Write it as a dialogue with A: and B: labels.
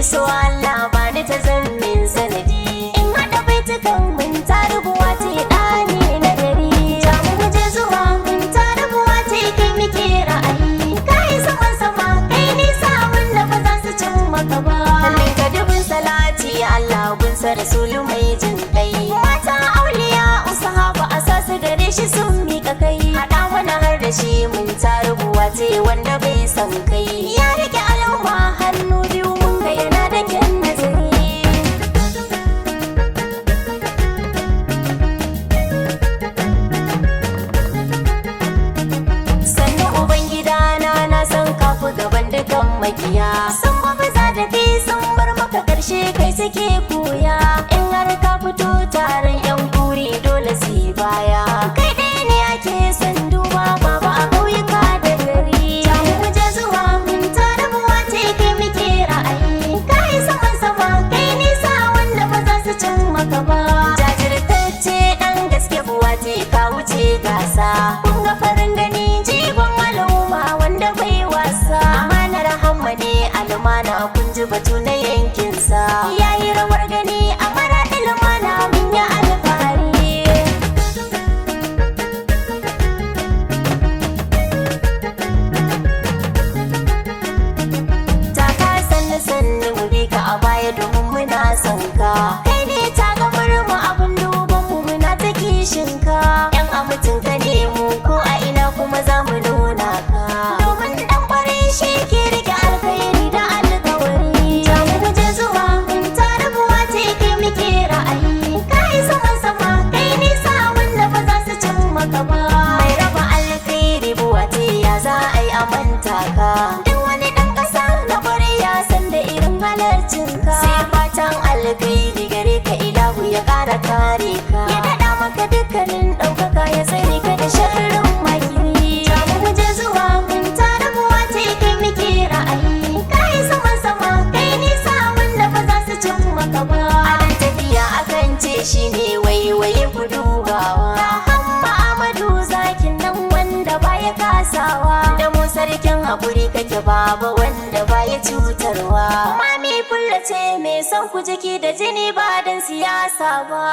A: so Allah ba ni ta zammin sanadi in haɗa baitukan mun tarubuwa ce ɗani na gari jamu muje zuwa mun tarubuwa ce kai muke ra'ayi kai saman sama kai nisa wanda ba za su cin maka ba min ka dubin salati Allah gunsa rasulu mai jin kai mata auliya usahaba asasu gare shi sun mika kai haɗa mana har da shi mun tarubuwa ce wanda bai san kai ya rike al'umma hannu biyu mun ga yana da kyan nazari sannan ubangidana na san kafu gaban dukan makiya sun mafiza da fi sun bar maka karshe kai suke koya in har ka fito taron yan kuri dole su yi baya kai ɗaya ne ake son duba baba a ƙauyuka da gari jamu muje zuwa mun tarabuwa ce kai muke ra'ayi kai saman sama kai nisa wanda ba za su cin maka ba jajirtacce ɗan gaske buwa ce ka wuce gasa kun ga farin gani jigon al'umma wanda bai wasa amanar hamma ne almana kun ji batu na yankinsa yayi rawar gani a mara ilmana mun yi alfahari taka sannu sannu mu bi ka a baya domin muna son ka kai ne ta gabar mu abin duban mu muna ta kishin ka yan amutin ka ne mu ko a ina kuma za mu nuna ka domin dan kwarai shi ke rike alkhairi da alkawari jamu muje zuwa mun tarabuwa ce kai muke ra'ayi kai saman sama kai nisa wanda ba za su cin maka ba mai raba alkhairi buwa ce ya za a yi amanta ka duk wani dan kasa na kwarai ya san da irin halarcin ka sai fatan alkhairi gare ka ilahu ya kara kare ka ya daɗa maka dukkanin ɗaukaka ya tsare ka da sharrin makiri jamu muje zuwa mun tarabuwa ce kai muke ra'ayi kai saman sama kai nisa wanda ba za su cin maka ba a nan tafiya akan ce shine waiwaye ku dubawa hamma amadu zakin nan wanda baya kasawa da mu sarkin haƙuri kake baba wanda baya cutarwa mami fulla ce mai son ku jiki da jini ba dan siyasa ba